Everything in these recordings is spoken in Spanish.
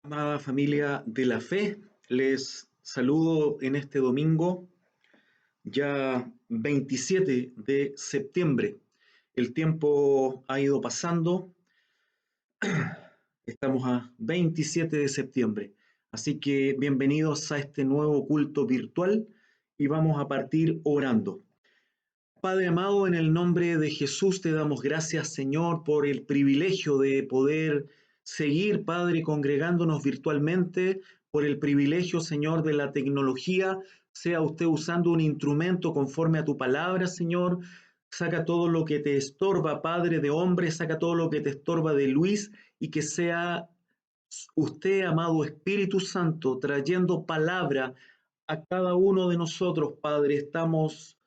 Amada familia de la fe, les saludo en este domingo, ya 27 de septiembre. El tiempo ha ido pasando, estamos a 27 de septiembre. Así que bienvenidos a este nuevo culto virtual y vamos a partir orando. Padre amado, en el nombre de Jesús te damos gracias, Señor, por el privilegio de poder seguir, Padre, congregándonos virtualmente, por el privilegio, Señor, de la tecnología. Sea usted usando un instrumento conforme a tu palabra, Señor. Saca todo lo que te estorba, Padre de hombre, saca todo lo que te estorba de Luis y que sea usted, amado Espíritu Santo, trayendo palabra a cada uno de nosotros, Padre. Estamos,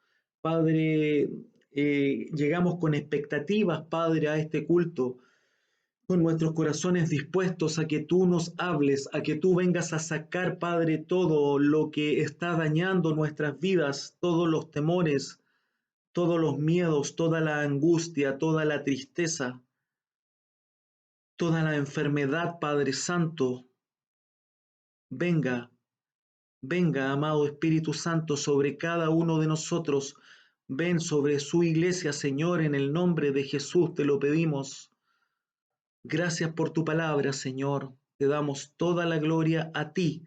Padre, llegamos con expectativas, Padre, a este culto, con nuestros corazones dispuestos a que tú nos hables, a que tú vengas a sacar, Padre, todo lo que está dañando nuestras vidas, todos los temores, todos los miedos, toda la angustia, toda la tristeza, toda la enfermedad, Padre Santo. Venga, venga, amado Espíritu Santo, sobre cada uno de nosotros. Ven sobre su iglesia, Señor, en el nombre de Jesús te lo pedimos. Gracias por tu palabra, Señor. Te damos toda la gloria a ti.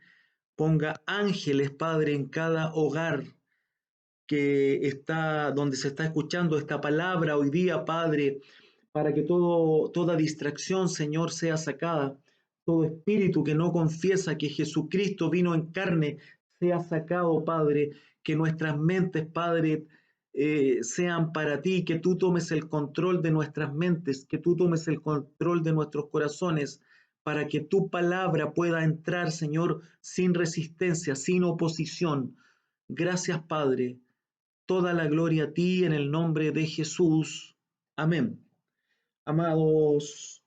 Ponga ángeles, Padre, en cada hogar que está, donde se está escuchando esta palabra hoy día, Padre, para que toda distracción, Señor, sea sacada. Todo espíritu que no confiesa que Jesucristo vino en carne sea sacado, Padre. Que nuestras mentes, Padre, sean para ti, que tú tomes el control de nuestras mentes, que tú tomes el control de nuestros corazones, para que tu palabra pueda entrar, Señor, sin resistencia, sin oposición. Gracias, Padre. Toda la gloria a ti en el nombre de Jesús. Amén. Amados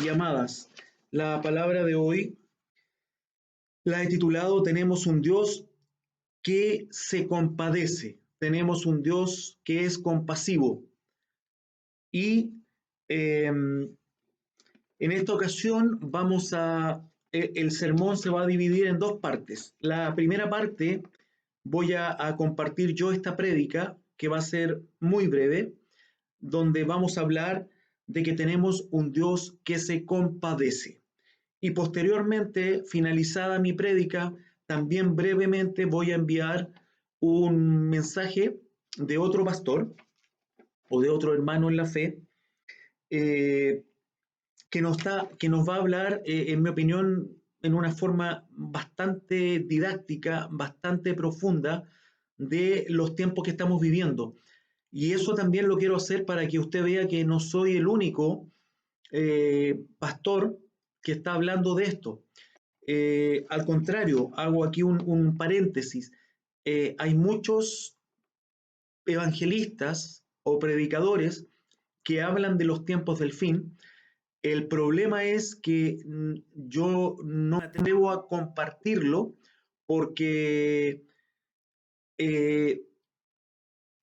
y amadas, la palabra de hoy la he titulado Tenemos un Dios que se compadece, tenemos un Dios que es compasivo. Y en esta ocasión el sermón se va a dividir en dos partes. La primera parte voy a compartir yo esta prédica, que va a ser muy breve, donde vamos a hablar de que tenemos un Dios que se compadece. Y posteriormente, finalizada mi prédica, también brevemente voy a enviar un mensaje de otro pastor o de otro hermano en la fe, eh, que nos va a hablar, en mi opinión, en una forma bastante didáctica, bastante profunda, de los tiempos que estamos viviendo. Y eso también lo quiero hacer para que usted vea que no soy el único pastor que está hablando de esto. Al contrario, hago aquí un paréntesis. Hay muchos evangelistas o predicadores que hablan de los tiempos del fin. El problema es que yo no me atrevo a compartirlo porque eh,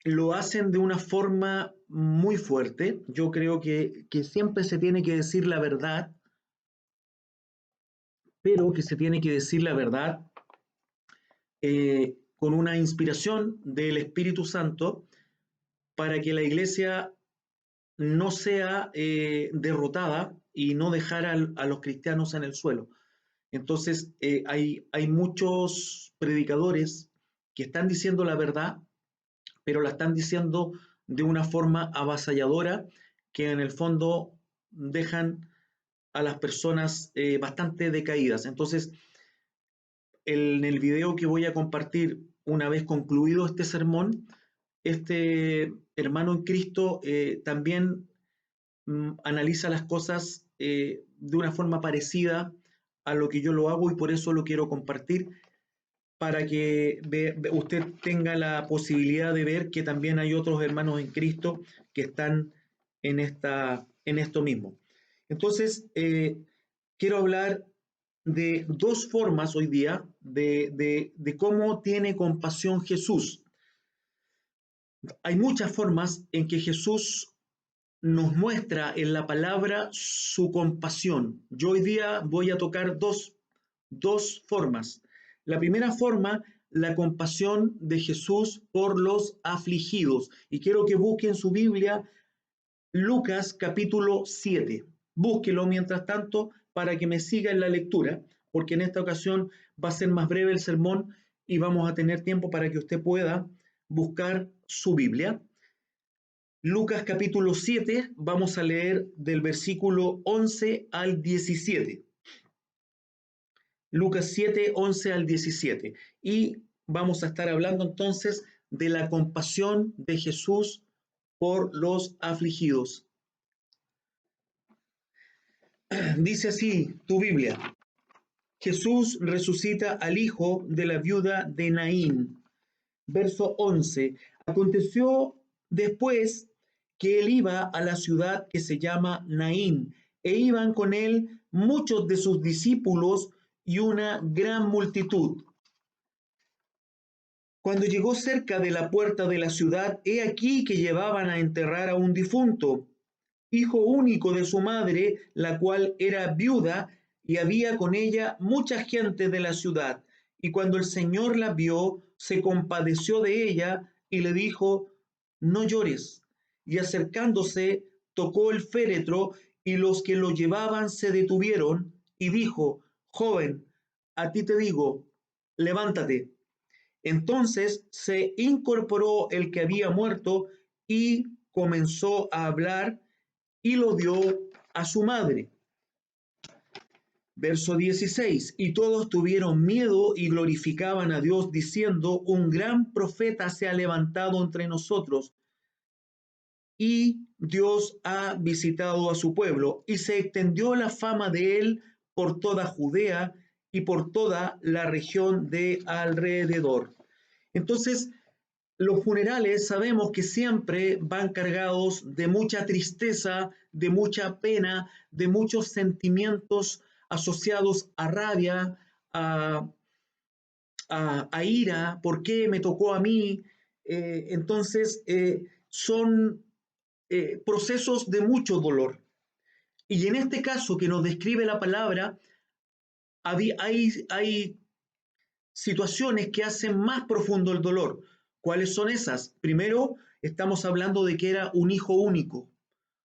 lo hacen de una forma muy fuerte. Yo creo que siempre se tiene que decir la verdad, pero que se tiene que decir la verdad con una inspiración del Espíritu Santo para que la iglesia no sea derrotada y no dejar a los cristianos en el suelo. Entonces, hay muchos predicadores que están diciendo la verdad, pero la están diciendo de una forma avasalladora que en el fondo dejan a las personas bastante decaídas. Entonces, en el video que voy a compartir una vez concluido este sermón, este hermano en Cristo también analiza las cosas de una forma parecida a lo que yo lo hago y por eso lo quiero compartir para que usted tenga la posibilidad de ver que también hay otros hermanos en Cristo que están en esto mismo. Entonces, quiero hablar de dos formas hoy día de cómo tiene compasión Jesús. Hay muchas formas en que Jesús nos muestra en la palabra su compasión. Yo hoy día voy a tocar dos dos formas. La primera forma, la compasión de Jesús por los afligidos. Y quiero que busquen su Biblia Lucas capítulo 7. Búsquelo mientras tanto para que me siga en la lectura, porque en esta ocasión va a ser más breve el sermón y vamos a tener tiempo para que usted pueda buscar su Biblia. Lucas capítulo 7, vamos a leer del versículo 11 al 17. Lucas 7, 11 al 17. Y vamos a estar hablando entonces de la compasión de Jesús por los afligidos. Dice así tu Biblia: Jesús resucita al hijo de la viuda de Naín. Verso 11. Aconteció después que él iba a la ciudad que se llama Naín, e iban con él muchos de sus discípulos y una gran multitud. Cuando llegó cerca de la puerta de la ciudad, he aquí que llevaban a enterrar a un difunto, hijo único de su madre, la cual era viuda, y había con ella mucha gente de la ciudad. Y cuando el Señor la vio, se compadeció de ella y le dijo: no llores. Y acercándose, tocó el féretro, y los que lo llevaban se detuvieron, y dijo: joven, a ti te digo, levántate. Entonces se incorporó el que había muerto y comenzó a hablar, y lo dio a su madre. Verso 16. Y todos tuvieron miedo y glorificaban a Dios, diciendo: un gran profeta se ha levantado entre nosotros, y Dios ha visitado a su pueblo. Y se extendió la fama de él por toda Judea y por toda la región de alrededor. Entonces, los funerales sabemos que siempre van cargados de mucha tristeza, de mucha pena, de muchos sentimientos asociados a rabia, a, a ira. ¿Por qué me tocó a mí? Son procesos de mucho dolor. Y en este caso que nos describe la palabra, hay situaciones que hacen más profundo el dolor. ¿Cuáles son esas? Primero, estamos hablando de que era un hijo único.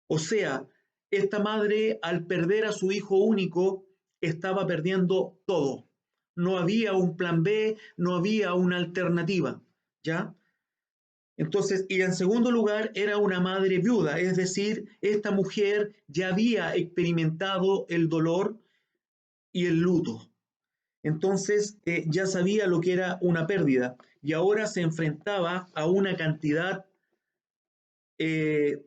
O sea, esta madre, al perder a su hijo único, estaba perdiendo todo. No había un plan B, no había una alternativa, ¿ya? Entonces, y en segundo lugar, era una madre viuda, es decir, esta mujer ya había experimentado el dolor y el luto. Entonces ya sabía lo que era una pérdida y ahora se enfrentaba a una cantidad, eh,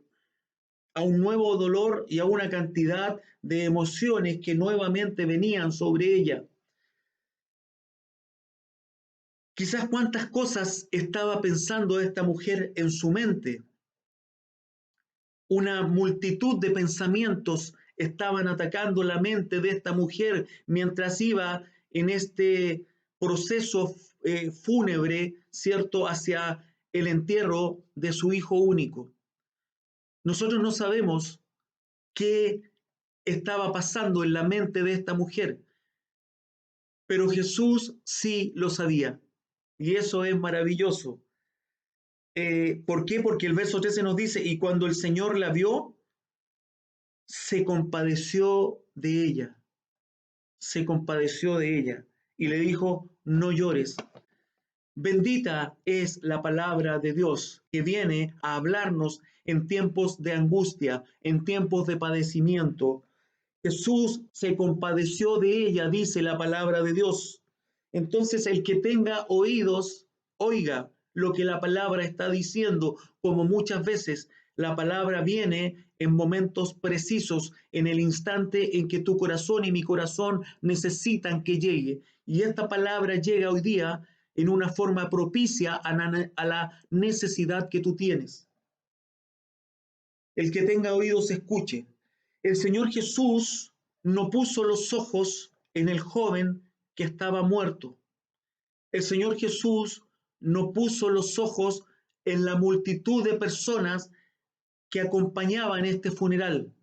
a un nuevo dolor y a una cantidad de emociones que nuevamente venían sobre ella. Quizás cuántas cosas estaba pensando esta mujer en su mente. Una multitud de pensamientos estaban atacando la mente de esta mujer mientras iba en este proceso fúnebre, ¿cierto?, hacia el entierro de su hijo único. Nosotros no sabemos qué estaba pasando en la mente de esta mujer, pero Jesús sí lo sabía. Y eso es maravilloso. ¿Por qué? Porque el verso 13 nos dice: y cuando el Señor la vio, se compadeció de ella, se compadeció de ella y le dijo: no llores. Bendita es la palabra de Dios que viene a hablarnos en tiempos de angustia, en tiempos de padecimiento. Jesús se compadeció de ella, dice la palabra de Dios. Entonces, el que tenga oídos, oiga lo que la palabra está diciendo, como muchas veces la palabra viene en momentos precisos, en el instante en que tu corazón y mi corazón necesitan que llegue. Y esta palabra llega hoy día en una forma propicia a la necesidad que tú tienes. El que tenga oídos escuche. El Señor Jesús no puso los ojos en el joven que estaba muerto. El Señor Jesús no puso los ojos en la multitud de personas que acompañaban este funeral.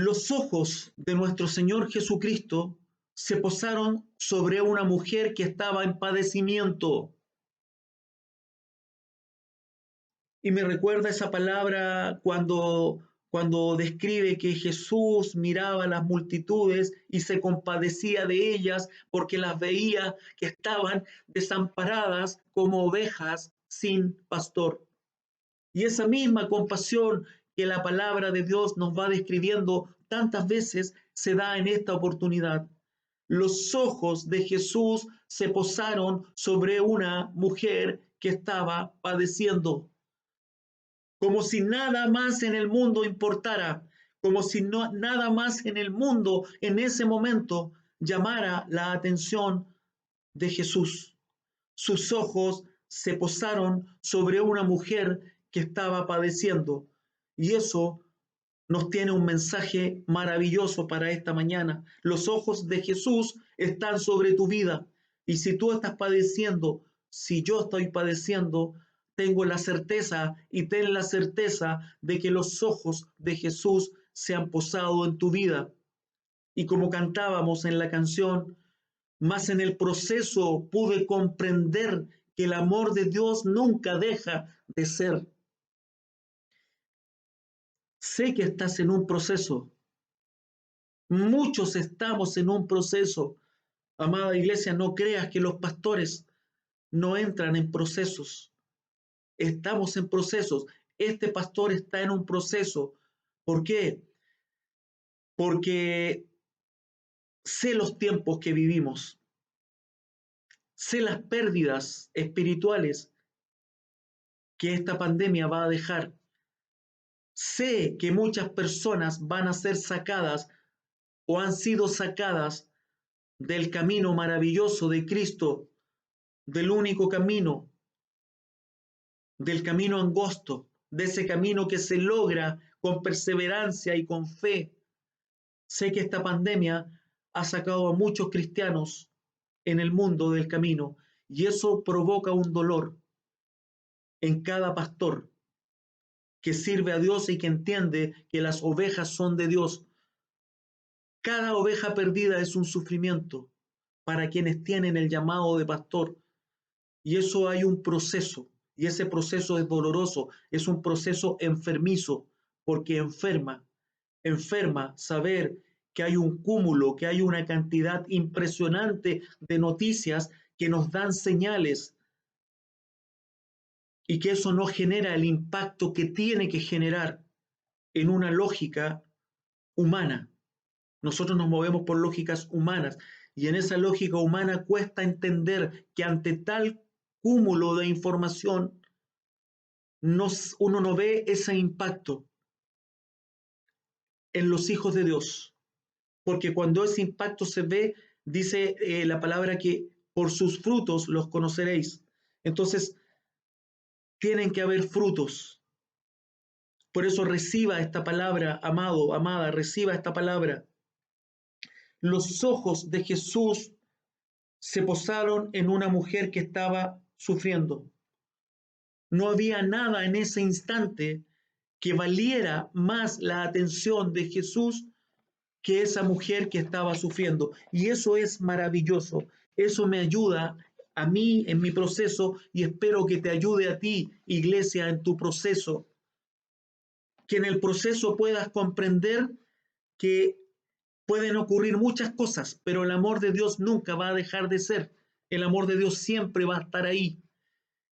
Los ojos de nuestro Señor Jesucristo se posaron sobre una mujer que estaba en padecimiento. Y me recuerda esa palabra cuando describe que Jesús miraba a las multitudes y se compadecía de ellas porque las veía que estaban desamparadas como ovejas sin pastor. Y esa misma compasión que la palabra de Dios nos va describiendo tantas veces se da en esta oportunidad. Los ojos de Jesús se posaron sobre una mujer que estaba padeciendo, como si nada más en el mundo importara, como si no, nada más en el mundo en ese momento llamara la atención de Jesús. Sus ojos se posaron sobre una mujer que estaba padeciendo. Y eso nos tiene un mensaje maravilloso para esta mañana. Los ojos de Jesús están sobre tu vida. Y si tú estás padeciendo, si yo estoy padeciendo, tengo la certeza y ten la certeza de que los ojos de Jesús se han posado en tu vida. Y como cantábamos en la canción, más en el proceso pude comprender que el amor de Dios nunca deja de ser. Sé que estás en un proceso. Muchos estamos en un proceso. Amada iglesia, no creas que los pastores no entran en procesos. Estamos en procesos. Este pastor está en un proceso. ¿Por qué? Porque sé los tiempos que vivimos. Sé las pérdidas espirituales que esta pandemia va a dejar. Sé que muchas personas van a ser sacadas o han sido sacadas del camino maravilloso de Cristo, del único camino, del camino angosto, de ese camino que se logra con perseverancia y con fe. Sé que esta pandemia ha sacado a muchos cristianos en el mundo del camino y eso provoca un dolor en cada pastor que sirve a Dios y que entiende que las ovejas son de Dios. Cada oveja perdida es un sufrimiento para quienes tienen el llamado de pastor. Y eso hay un proceso, y ese proceso es doloroso, es un proceso enfermizo, porque enferma saber que hay un cúmulo, que hay una cantidad impresionante de noticias que nos dan señales y que eso no genera el impacto que tiene que generar en una lógica humana. Nosotros nos movemos por lógicas humanas y en esa lógica humana cuesta entender que ante tal cúmulo de información uno no ve ese impacto en los hijos de Dios, porque cuando ese impacto se ve, dice la palabra que por sus frutos los conoceréis. Entonces, tienen que haber frutos. Por eso reciba esta palabra, amado, amada, reciba esta palabra. Los ojos de Jesús se posaron en una mujer que estaba sufriendo. No había nada en ese instante que valiera más la atención de Jesús que esa mujer que estaba sufriendo. Y eso es maravilloso. Eso me ayuda a mí en mi proceso y espero que te ayude a ti, iglesia, en tu proceso. Que en el proceso puedas comprender que pueden ocurrir muchas cosas, pero el amor de Dios nunca va a dejar de ser. El amor de Dios siempre va a estar ahí.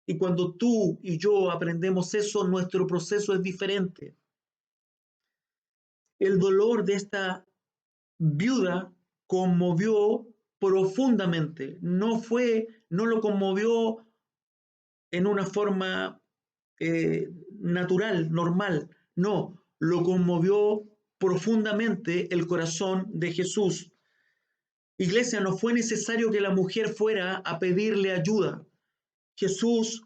Y cuando tú y yo aprendemos eso, nuestro proceso es diferente. El dolor de esta viuda conmovió profundamente. No lo conmovió en una forma natural, normal. No, lo conmovió profundamente el corazón de Jesús. Iglesia, no fue necesario que la mujer fuera a pedirle ayuda. Jesús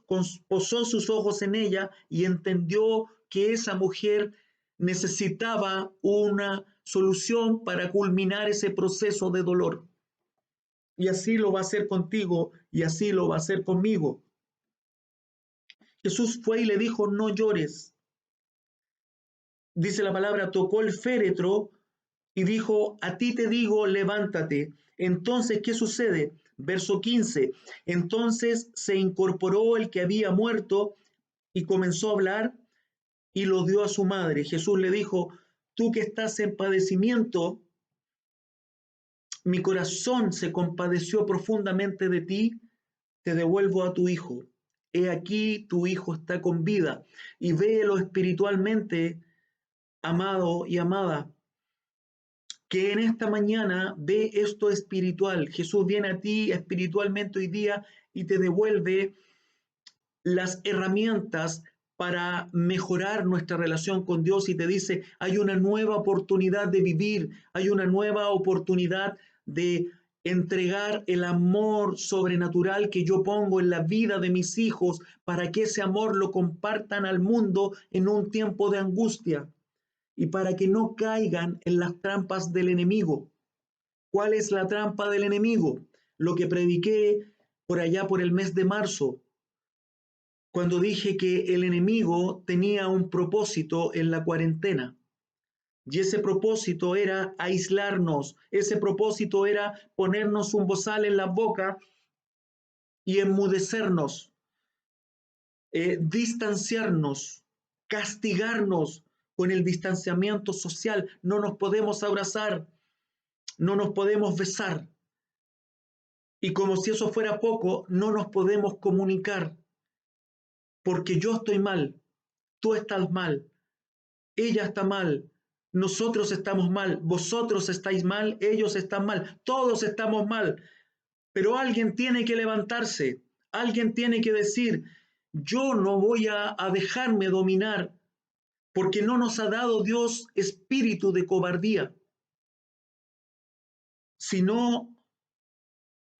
posó sus ojos en ella y entendió que esa mujer necesitaba una solución para culminar ese proceso de dolor. Y así lo va a hacer contigo y así lo va a hacer conmigo. Jesús fue y le dijo, no llores. Dice la palabra, tocó el féretro y dijo, a ti te digo, levántate. Entonces, ¿qué sucede? Verso 15. Entonces se incorporó el que había muerto y comenzó a hablar y lo dio a su madre. Jesús le dijo, tú que estás en padecimiento, mi corazón se compadeció profundamente de ti, te devuelvo a tu hijo. He aquí, tu hijo está con vida y véelo espiritualmente, amado y amada, que en esta mañana ve esto espiritual. Jesús viene a ti espiritualmente hoy día y te devuelve las herramientas para mejorar nuestra relación con Dios y te dice, hay una nueva oportunidad de vivir, hay una nueva oportunidad de entregar el amor sobrenatural que yo pongo en la vida de mis hijos para que ese amor lo compartan al mundo en un tiempo de angustia y para que no caigan en las trampas del enemigo. ¿Cuál es la trampa del enemigo? Lo que prediqué por allá por el mes de marzo, cuando dije que el enemigo tenía un propósito en la cuarentena. Y ese propósito era aislarnos, ese propósito era ponernos un bozal en la boca y enmudecernos, distanciarnos, castigarnos con el distanciamiento social. No nos podemos abrazar, no nos podemos besar. Y como si eso fuera poco, no nos podemos comunicar, porque yo estoy mal, tú estás mal, ella está mal, nosotros estamos mal, vosotros estáis mal, ellos están mal, todos estamos mal. Pero alguien tiene que levantarse, alguien tiene que decir, yo no voy a dejarme dominar, porque no nos ha dado Dios espíritu de cobardía, sino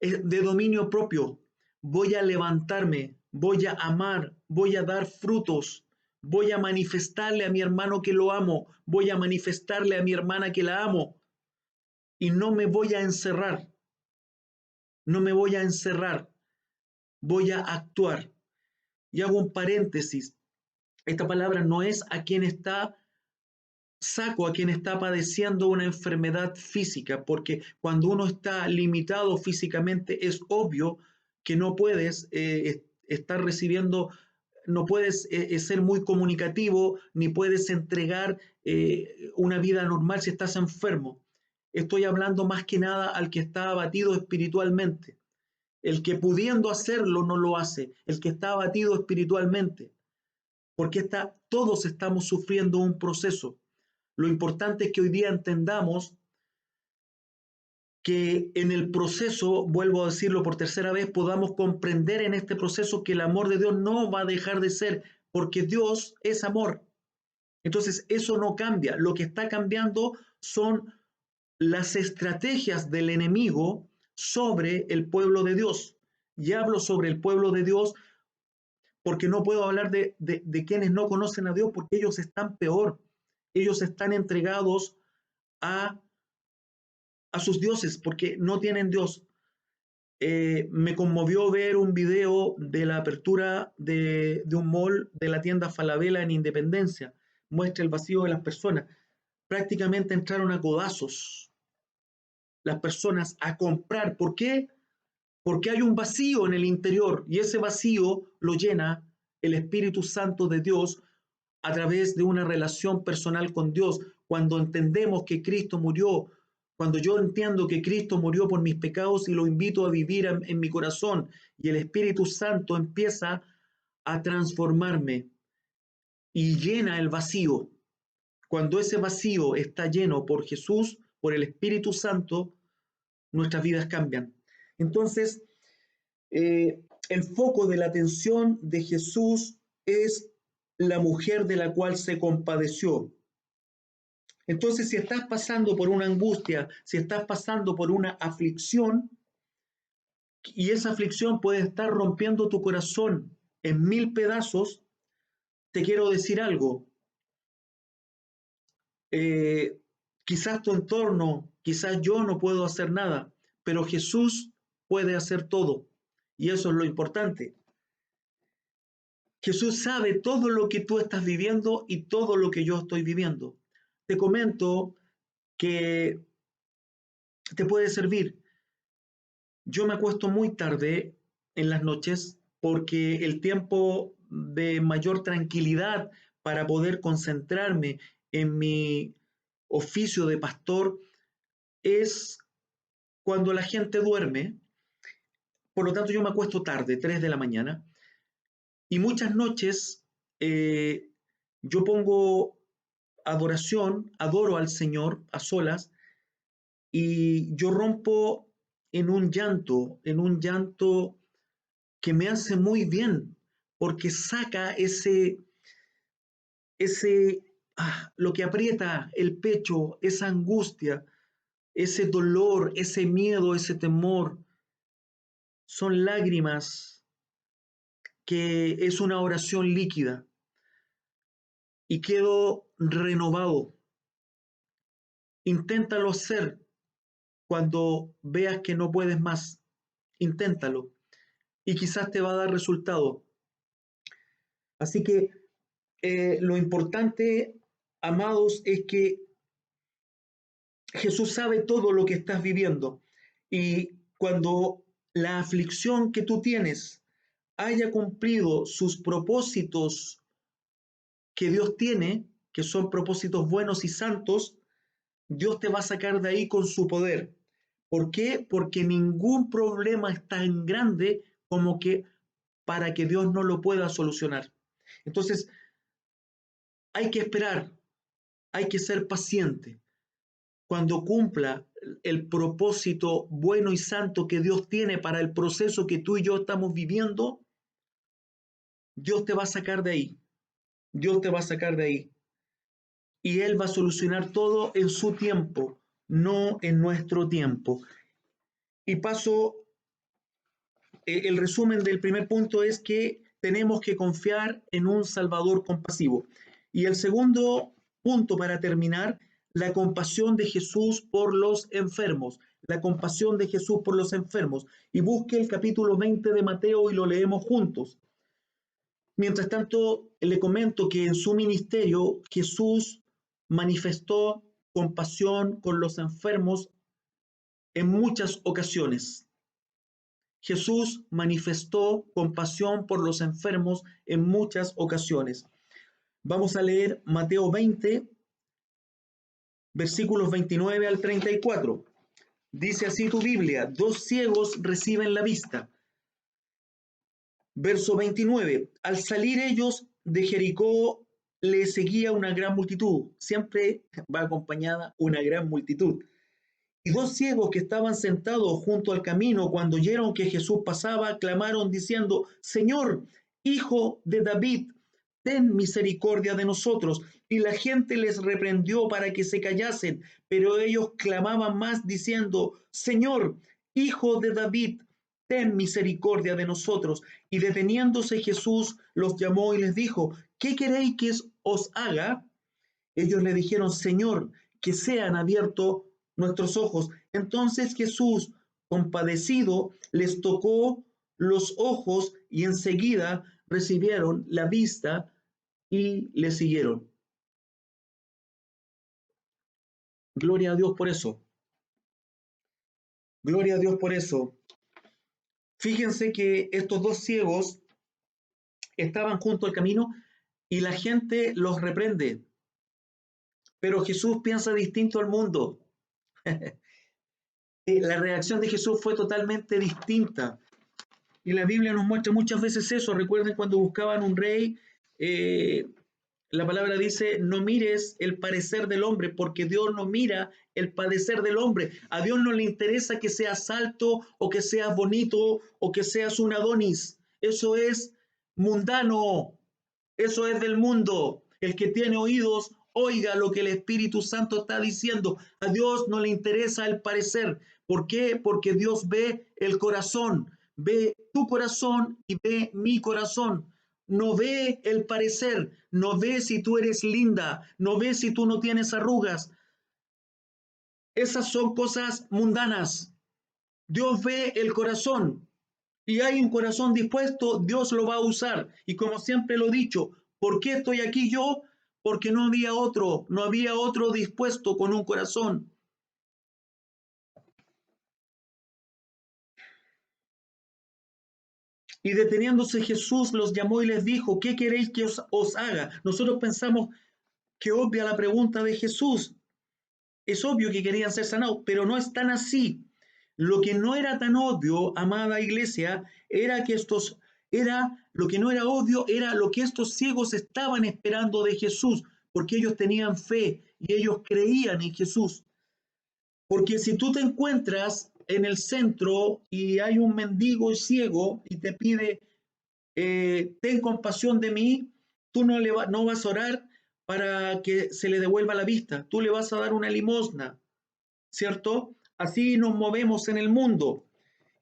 de dominio propio. Voy a levantarme, voy a amar, voy a dar frutos, voy a manifestarle a mi hermano que lo amo, voy a manifestarle a mi hermana que la amo y no me voy a encerrar, no me voy a encerrar, voy a actuar. Y hago un paréntesis, esta palabra no es a quien está saco a quien está padeciendo una enfermedad física, porque cuando uno está limitado físicamente es obvio que no puedes estar recibiendo, no puedes ser muy comunicativo, ni puedes entregar una vida normal si estás enfermo. Estoy hablando más que nada al que está abatido espiritualmente. El que pudiendo hacerlo no lo hace, el que está abatido espiritualmente, porque todos estamos sufriendo un proceso. Lo importante es que hoy día entendamos que en el proceso, vuelvo a decirlo por tercera vez, podamos comprender en este proceso que el amor de Dios no va a dejar de ser, porque Dios es amor. Entonces, eso no cambia. Lo que está cambiando son las estrategias del enemigo sobre el pueblo de Dios. Y hablo sobre el pueblo de Dios porque no puedo hablar de quienes no conocen a Dios, porque ellos están peor. Ellos están entregados a sus dioses porque no tienen Dios. Me conmovió ver un video de la apertura de un mall de la tienda Falabella en Independencia. Muestra el vacío de las personas. Prácticamente entraron a codazos las personas a comprar. ¿Por qué? Porque hay un vacío en el interior y ese vacío lo llena el Espíritu Santo de Dios a través de una relación personal con Dios. Cuando entendemos que Cristo murió, cuando yo entiendo que Cristo murió por mis pecados y lo invito a vivir en mi corazón y el Espíritu Santo empieza a transformarme y llena el vacío. Cuando ese vacío está lleno por Jesús, por el Espíritu Santo, nuestras vidas cambian. Entonces, el foco de la atención de Jesús es la mujer de la cual se compadeció. Entonces, si estás pasando por una angustia, si estás pasando por una aflicción, y esa aflicción puede estar rompiendo tu corazón en 1000 pedazos, te quiero decir algo. Eh, Quizás tu entorno, quizás yo no puedo hacer nada, pero Jesús puede hacer todo. Y eso es lo importante. Jesús sabe todo lo que tú estás viviendo y todo lo que yo estoy viviendo. Te comento que te puede servir. Yo me acuesto muy tarde en las noches porque el tiempo de mayor tranquilidad para poder concentrarme en mi oficio de pastor es cuando la gente duerme. Por lo tanto, yo me acuesto tarde, 3 de la mañana, y muchas noches eh, yo pongo adoración, adoro al Señor a solas, y yo rompo en un llanto que me hace muy bien, porque saca lo que aprieta el pecho, esa angustia, ese dolor, ese miedo, ese temor, son lágrimas que es una oración líquida y quedo renovado. Inténtalo hacer cuando veas que no puedes más. Inténtalo y quizás te va a dar resultado. Así que lo importante, amados, es que Jesús sabe todo lo que estás viviendo y cuando la aflicción que tú tienes haya cumplido sus propósitos que Dios tiene, que son propósitos buenos y santos, Dios te va a sacar de ahí con su poder. ¿Por qué? Porque ningún problema es tan grande como que para que Dios no lo pueda solucionar. Entonces, hay que esperar, hay que ser paciente. Cuando cumpla el propósito bueno y santo que Dios tiene para el proceso que tú y yo estamos viviendo, Dios te va a sacar de ahí. Dios te va a sacar de ahí. Y Él va a solucionar todo en su tiempo, no en nuestro tiempo. Y paso, el resumen del primer punto es que tenemos que confiar en un Salvador compasivo. Y el segundo punto para terminar, la compasión de Jesús por los enfermos. La compasión de Jesús por los enfermos. Y busque el capítulo 20 de Mateo y lo leemos juntos. Mientras tanto, le comento que en su ministerio Jesús manifestó compasión con los enfermos en muchas ocasiones. Jesús manifestó compasión por los enfermos en muchas ocasiones. Vamos a leer Mateo 20, versículos 29 al 34. Dice así tu Biblia: dos ciegos reciben la vista. Verso 29. Al salir ellos de Jericó, le seguía una gran multitud. Siempre va acompañada una gran multitud. Y dos ciegos que estaban sentados junto al camino, cuando oyeron que Jesús pasaba, clamaron diciendo: Señor, Hijo de David, ten misericordia de nosotros. Y la gente les reprendió para que se callasen, pero ellos clamaban más diciendo: Señor, Hijo de David, ten misericordia de nosotros. Y deteniéndose Jesús los llamó y les dijo: ¿qué queréis que os haga? Ellos le dijeron: Señor, que sean abiertos nuestros ojos. Entonces Jesús, compadecido, les tocó los ojos y enseguida recibieron la vista y le siguieron. Gloria a Dios por eso. Gloria a Dios por eso. Fíjense que estos dos ciegos estaban junto al camino y la gente los reprende. Pero Jesús piensa distinto al mundo. La reacción de Jesús fue totalmente distinta. Y la Biblia nos muestra muchas veces eso. Recuerden cuando buscaban un rey, eh, la palabra dice: no mires el parecer del hombre, porque Dios no mira el padecer del hombre. A Dios no le interesa que seas alto o que seas bonito o que seas un Adonis. Eso es mundano. Eso es del mundo. El que tiene oídos, oiga lo que el Espíritu Santo está diciendo. A Dios no le interesa el parecer. ¿Por qué? Porque Dios ve el corazón, ve tu corazón y ve mi corazón. No ve el parecer, no ve si tú eres linda, no ve si tú no tienes arrugas. Esas son cosas mundanas. Dios ve el corazón y hay un corazón dispuesto, Dios lo va a usar. Y como siempre lo he dicho, ¿por qué estoy aquí yo? porque no había otro dispuesto con un corazón. Y deteniéndose Jesús los llamó y les dijo, ¿qué queréis que os haga? Nosotros pensamos que obvia la pregunta de Jesús. Es obvio que querían ser sanados, pero no es tan así. Lo que no era tan obvio, amada iglesia, era lo que no era obvio, era lo que estos ciegos estaban esperando de Jesús, porque ellos tenían fe y ellos creían en Jesús. Porque si tú te encuentras en el centro y hay un mendigo ciego y te pide, ten compasión de mí, tú no vas a orar para que se le devuelva la vista, tú le vas a dar una limosna, ¿cierto? Así nos movemos en el mundo.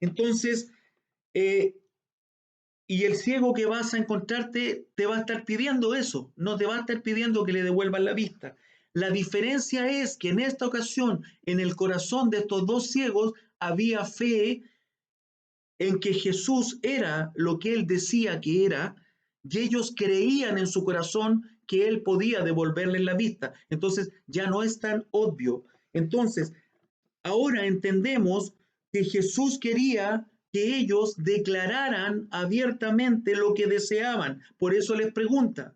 Entonces, eh, y el ciego que vas a encontrarte te va a estar pidiendo eso, no te va a estar pidiendo que le devuelvan la vista. La diferencia es que en esta ocasión, en el corazón de estos dos ciegos, había fe en que Jesús era lo que él decía que era, y ellos creían en su corazón que él podía devolverles la vista. Entonces ya no es tan obvio. Entonces, ahora entendemos que Jesús quería que ellos declararan abiertamente lo que deseaban. Por eso les pregunta.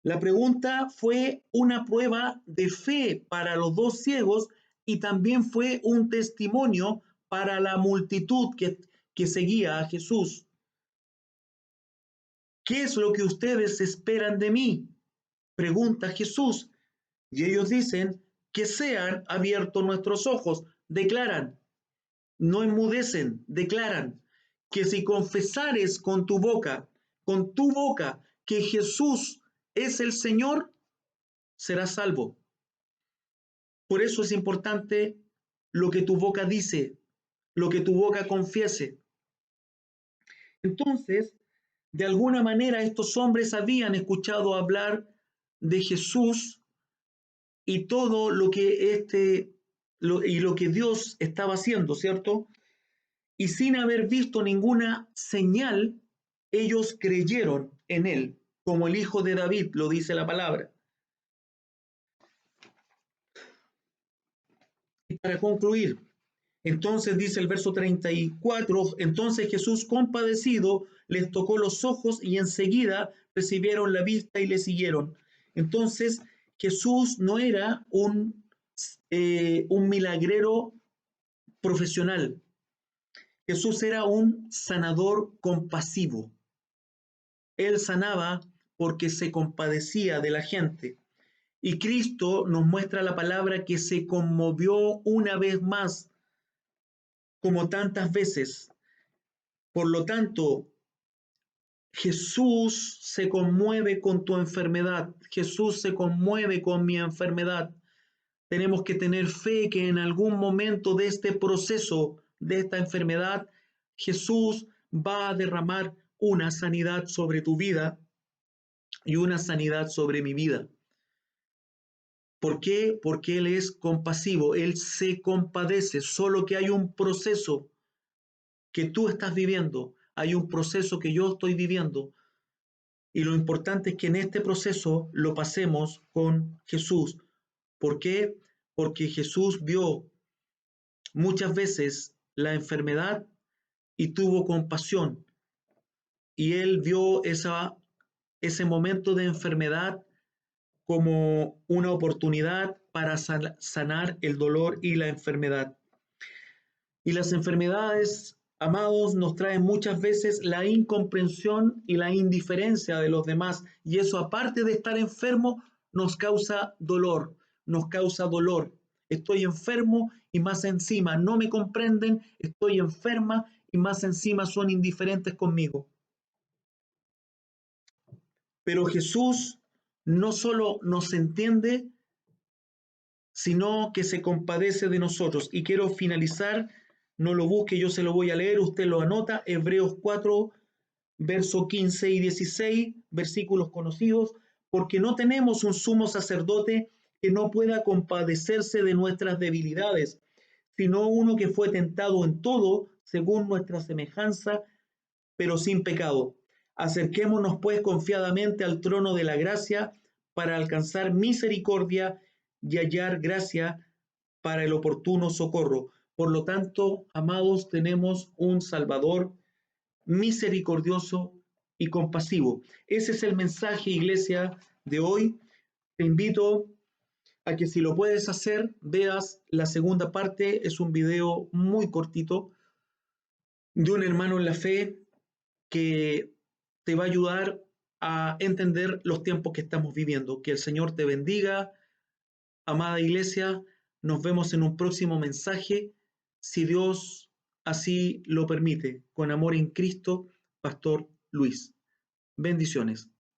La pregunta fue una prueba de fe para los dos ciegos y también fue un testimonio para la multitud que seguía a Jesús. ¿Qué es lo que ustedes esperan de mí? Pregunta Jesús. Y ellos dicen, que sean abiertos nuestros ojos. Declaran, no enmudecen, declaran que si confesares con tu boca, que Jesús es el Señor, serás salvo. Por eso es importante lo que tu boca dice, lo que tu boca confiese. Entonces, de alguna manera, estos hombres habían escuchado hablar de Jesús y todo lo que Dios estaba haciendo, ¿cierto? Y sin haber visto ninguna señal, ellos creyeron en él, como el hijo de David, lo dice la palabra. Y para concluir, entonces dice el verso 34, entonces Jesús compadecido les tocó los ojos y enseguida recibieron la vista y le siguieron. Entonces Jesús no era un milagrero profesional, Jesús era un sanador compasivo. Él sanaba porque se compadecía de la gente. Y Cristo nos muestra la palabra que se conmovió una vez más, como tantas veces. Por lo tanto, Jesús se conmueve con tu enfermedad. Jesús se conmueve con mi enfermedad. Tenemos que tener fe que en algún momento de este proceso, de esta enfermedad, Jesús va a derramar una sanidad sobre tu vida y una sanidad sobre mi vida. ¿Por qué? Porque Él es compasivo, Él se compadece, solo que hay un proceso que tú estás viviendo, hay un proceso que yo estoy viviendo, y lo importante es que en este proceso lo pasemos con Jesús. ¿Por qué? Porque Jesús vio muchas veces la enfermedad y tuvo compasión, y Él vio ese momento de enfermedad como una oportunidad para sanar el dolor y la enfermedad. Y las enfermedades, amados, nos traen muchas veces la incomprensión y la indiferencia de los demás. Y eso, aparte de estar enfermo, nos causa dolor, nos causa dolor. Estoy enfermo y más encima no me comprenden, estoy enferma y más encima son indiferentes conmigo. Pero Jesús no solo nos entiende, sino que se compadece de nosotros. Y quiero finalizar, no lo busque, yo se lo voy a leer, usted lo anota, Hebreos 4, verso 15 y 16, versículos conocidos, porque no tenemos un sumo sacerdote que no pueda compadecerse de nuestras debilidades, sino uno que fue tentado en todo según nuestra semejanza, pero sin pecado. Acerquémonos pues confiadamente al trono de la gracia para alcanzar misericordia y hallar gracia para el oportuno socorro. Por lo tanto, amados, tenemos un Salvador misericordioso y compasivo. Ese es el mensaje, iglesia, de hoy. Te invito a que si lo puedes hacer, veas la segunda parte. Es un video muy cortito de un hermano en la fe que te va a ayudar a entender los tiempos que estamos viviendo. Que el Señor te bendiga, amada iglesia. Nos vemos en un próximo mensaje, si Dios así lo permite. Con amor en Cristo, Pastor Luis. Bendiciones.